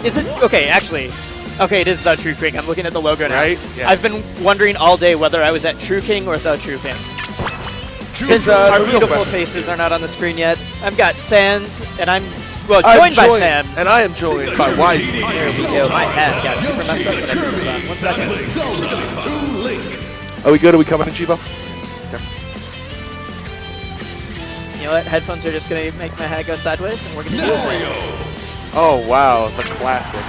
Is it? Okay, actually. Okay, it is the True King. I'm looking at the logo now. Right? Yeah. I've been wondering all day whether I was at True King or the True King. Since the our real beautiful question. faces are not on the screen yet, I've got Sans, and I'm, well, joined by Sam. And I am joined by Wisely. There we go. My hat got super messed up when I put this on. 1 second. Are we good? Are we coming in, Chivo? You know what? Headphones are just going to make my hat go sideways, and we're going to do it. Oh, wow. The classic.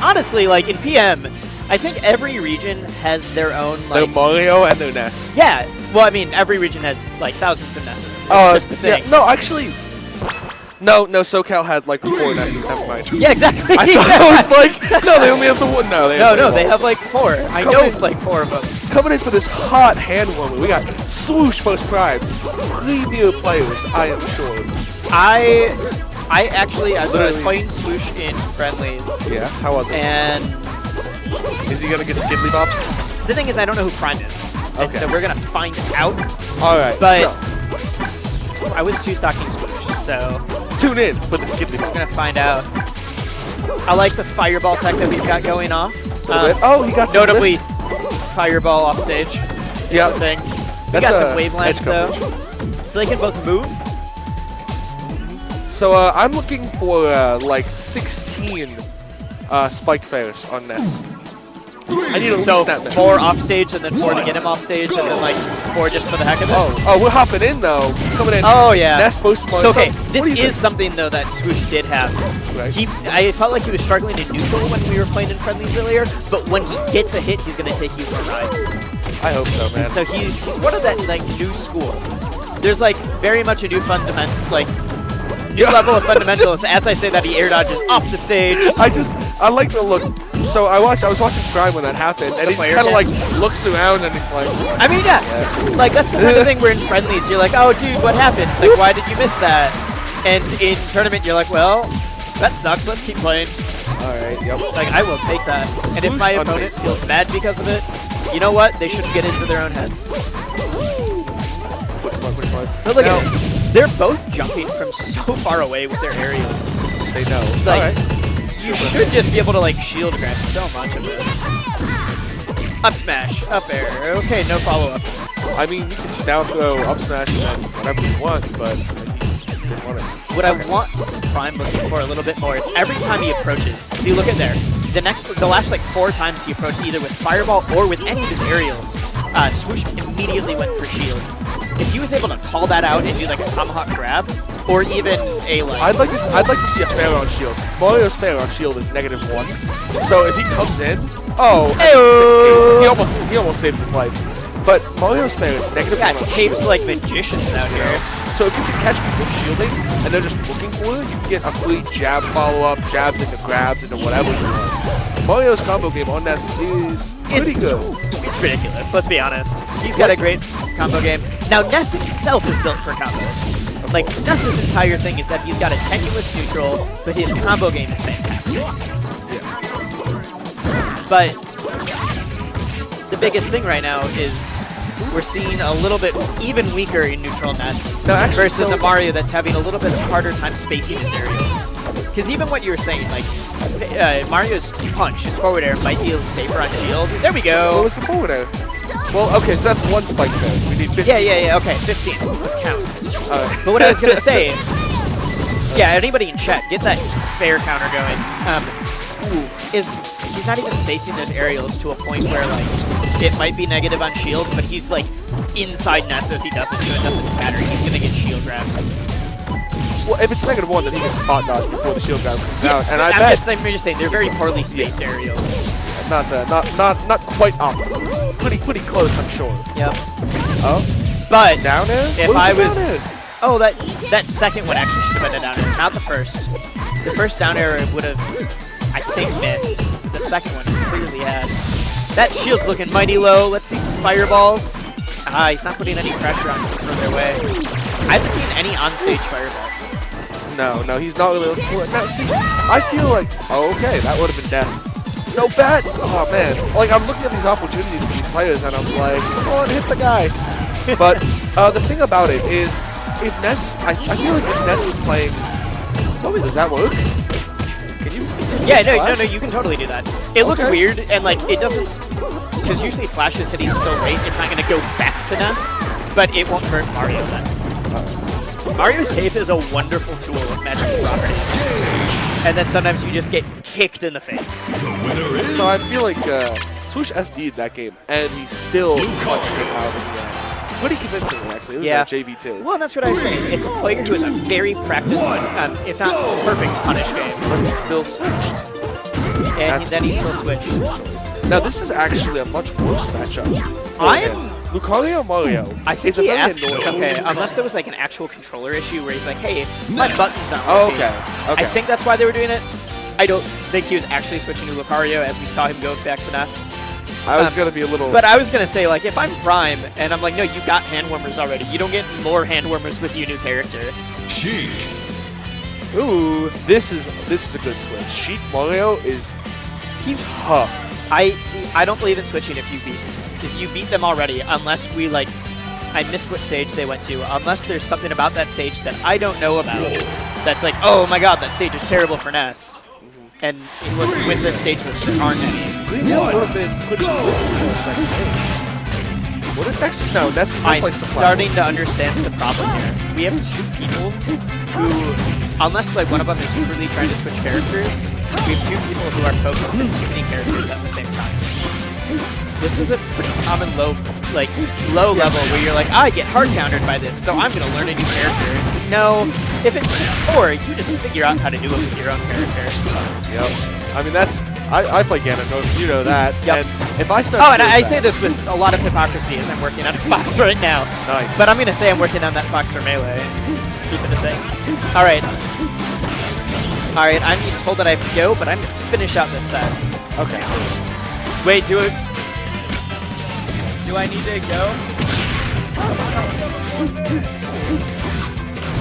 Honestly, like, in PM, I think every region has their own, Their like... Mario and their Ness. Yeah. Well, I mean, every region has, like, thousands of Nesses. It's just the thing. Yeah, no, actually... No, SoCal had like 4 Nesses, never mind. Yeah, exactly. I thought I was like, no, they only have the one. No, they have like 4. I know like 4 of them. Coming in for this hot hand woman, we got Swoosh post Prime. 3 new players, I am sure. I actually, so I was playing Swoosh in friendlies. Yeah, how was it? And is he gonna get Skiddly Bops? The thing is, I don't know who Prime is, and so we're gonna find out. All right, but I was 2-stocking Swoosh, so tune in for the Skiddly Bops. We're gonna find out. I like the fireball tech that we've got going off. Oh, he got some notably lift. fireball off stage. Yeah, thing. We got some wave lamps though, so they can both move. So I'm looking for like 16 spike fairs on Ness. I need at least that many. 4 off stage and then 4 to get him off stage and then like 4 just for the heck of it. Oh, we're hopping in though. Coming in. Oh yeah. Ness post. So okay, this is something though that Swoosh did have. Right. I felt like he was struggling in neutral when we were playing in friendlies earlier, but when he gets a hit, he's gonna take you for a ride. I hope so, man. And so he's one of that like new school. There's like very much a new fundamental new level of fundamentals. As I say that, he air dodges off the stage. I like the look. So I was watching Prime when that happened, and he just kind of like looks around and he's like. I mean, yeah, like that's the kind of thing where in friendlies you're like, oh dude, what happened? Like, why did you miss that? And in tournament you're like, well, that sucks. Let's keep playing. All right. Yep. Like I will take that. And if my opponent feels bad because of it, you know what? They shouldn't get into their own heads. But look at this. They're both jumping from so far away with their aerials. They know. Like, you should just be able to like shield grab so much of this. Up smash, up air. Okay, no follow up. I mean, you can down throw, up smash, and whatever you want, but you just didn't want it. What I want to see Prime looking for a little bit more is every time he approaches. See, look at there. The last like 4 times he approached either with Fireball or with any of his aerials, Swoosh immediately went for shield. If he was able to call that out and do like a tomahawk grab, or even a like, I'd like to see a fair on shield. Mario's fair on shield is -1. So if he comes in, he almost saved his life. But Mario's fair is -1. Yeah, capes like magicians out here. So if you can catch people shielding and they're just looking for it, you can get a free jab follow up, jabs into grabs into whatever you want. Mario's combo game on Ness is pretty good. It's ridiculous, let's be honest. He's got a great combo game. Now, Ness himself is built for combos. Like, Ness's entire thing is that he's got a tenuous neutral, but his combo game is fantastic. Yeah. But the biggest thing right now is we're seeing a little bit even weaker in neutral Ness versus a Mario that's having a little bit harder time spacing his aerials. Because even what you were saying, like, Mario's punch, his forward air, might be a little safer on shield. There we go. What was the forward air? Well, okay, so that's 1 spike there. We need 15. Yeah, okay, 15. Let's count. But what I was going to say, yeah, anybody in chat, get that fair counter going. He's not even spacing those aerials to a point where, like, it might be negative on shield, but he's, like, inside Ness as he does it, so it doesn't matter. He's going to get shield grabbed. Well, if it's -1, then he can spot dodge before the shield grab comes out. And I'm just saying they're very poorly spaced aerials. Not quite optimal. Pretty close, I'm sure. Yep. Oh. But down air? If I was, that second one actually should have been a down air, not the first. The first down air would have, I think, missed. The second one clearly had. That shield's looking mighty low. Let's see some fireballs. He's not putting any pressure on further away. I haven't seen any on-stage fireballs. No, he's not really looking for it. Now, see, I feel like, okay, that would have been death. No bet! Oh, man. Like, I'm looking at these opportunities for these players, and I'm like, come on, hit the guy. But the thing about it is, I feel like if Ness is playing... Does that work? Can you Yeah, no, Flash? you can totally do that. It looks Okay. weird, and like it doesn't, because usually Flash is hitting so late, it's not going to go back to Ness, but it won't hurt Mario then. Mario's Cape is a wonderful tool with magical properties, and then sometimes you just get kicked in the face. So I feel like Swoosh SD'd that game, and he still punched it out of the end. Pretty convincingly, actually. It was like JV2. Well, that's what I was saying. It's a player who is a very practiced, if not perfect, punish game. But he still switched. And then he still switched. Now this is actually a much worse matchup. Lucario Mario. I think is a he very asked, annoying- okay, unless there was like an actual controller issue where he's like, hey, my buttons aren't Oh, working. okay. Okay. I think that's why they were doing it. I don't think he was actually switching to Lucario as we saw him go back to Ness. I was gonna be a little. But I was going to say, like, if I'm Prime, and I'm like, no, you got hand warmers already. You don't get more hand warmers with your new character. Sheik. Ooh. This is a good switch. Sheik Mario he's tough. I don't believe in switching if you beat them already, unless we like, I missed what stage they went to, unless there's something about that stage that I don't know about. That's like, oh my god, that stage is terrible for Ness. And with this stage list, there aren't any. Green Hill would have been pretty good for the second stage. What if next? No, Ness is I'm like starting to understand the problem here. We have two people who, unless like one of them is truly trying to switch characters, we have two people who are focusing on too many characters at the same time. This is a pretty common low level where you're like, I get hard countered by this, so I'm gonna learn a new character. It's like, no, if it's 6-4, you just figure out how to do it with your own character. Yep. I mean I play Ganondorf, you know that. Yep. And if I start. Oh, and I say this with a lot of hypocrisy as I'm working on a Fox right now. Nice. But I'm gonna say I'm working on that Fox for Melee. Just keep it a thing. All right. All right. I'm being told that I have to go, but I'm gonna finish out this set. Okay. Wait, do I need to go?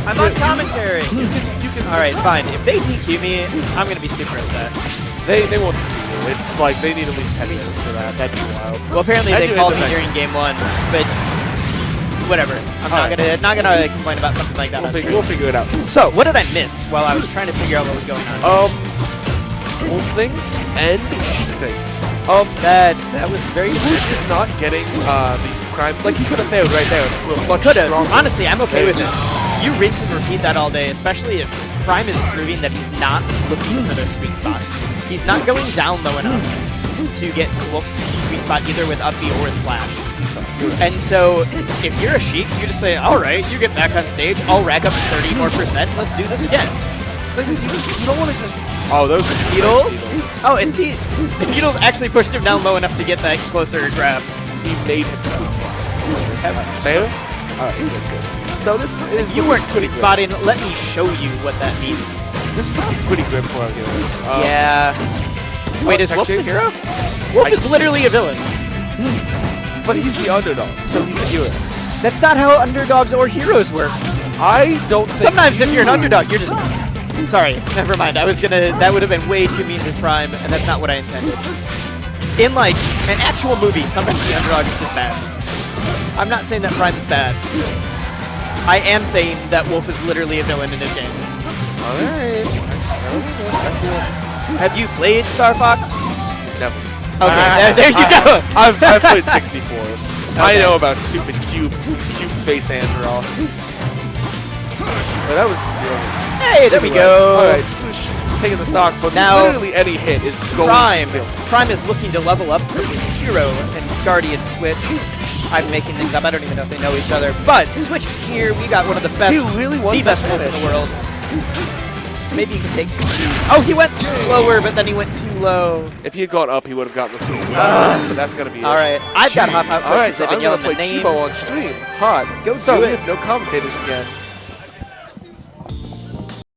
I'm on commentary. You can. All right, fine. If they DQ me, I'm gonna be super upset. They won't do it. It's like they need at least 10 minutes for that. That'd be wild. Well, apparently And they you called hit me the during game 1, but whatever. I'm not gonna complain about something like that. We'll figure it out. So What did I miss while I was trying to figure out what was going on? Wolf things and sheep things. That was very Swoosh is not getting these prime. Like he could have failed right there. could have. Honestly, I'm okay with this. You rinse and repeat that all day, especially if Prime is proving that he's not looking for those sweet spots. He's not going down low enough to get Wolf's sweet spot either with up B or with Flash. And so, if you're a Sheik, you just say, all right, you get back on stage, I'll rack up 30% more, let's do this again. You don't want to just. Oh, those are Needles? Oh, and see, the Needles actually pushed him down low enough to get that closer grab. He made him sweet spot. Fair? Alright, good. So this is. You weren't sweet spotting, let me show you what that means. This is looking pretty grim for our heroes. Yeah. Wait, is Wolf the hero? Wolf is literally a villain. But he's the underdog, so he's the hero. That's not how underdogs or heroes work. I don't think. Sometimes if you're an underdog, you're just... Sorry, never mind. I was gonna... That would have been way too mean to Prime, and that's not what I intended. In, like, an actual movie, sometimes the underdog is just bad. I'm not saying that Prime is bad. I am saying that Wolf is literally a villain in his games. Alright. Have you played Star Fox? Never. Okay, there you go. I've played 64. Okay. I know about stupid cube face Andros. Well, that was. Hey, there we go. Alright, Swoosh taking the stock, but now, literally any hit is going Prime. to kill. Prime is looking to level up for his hero and Guardian Switch. I'm making things up. I don't even know if they know each other. But Switch is here. We got one of the best, the best Wolf in the world. So maybe you can take some cues. Oh, he went lower, but then he went too low. If he had gone up, he would have gotten the sweet spot. But that's gonna be all right. I've got to hop out. All right, so I've been I'm gonna yelling play the name. Chibo on stream. Hot. Go so do we it. have no commentators again.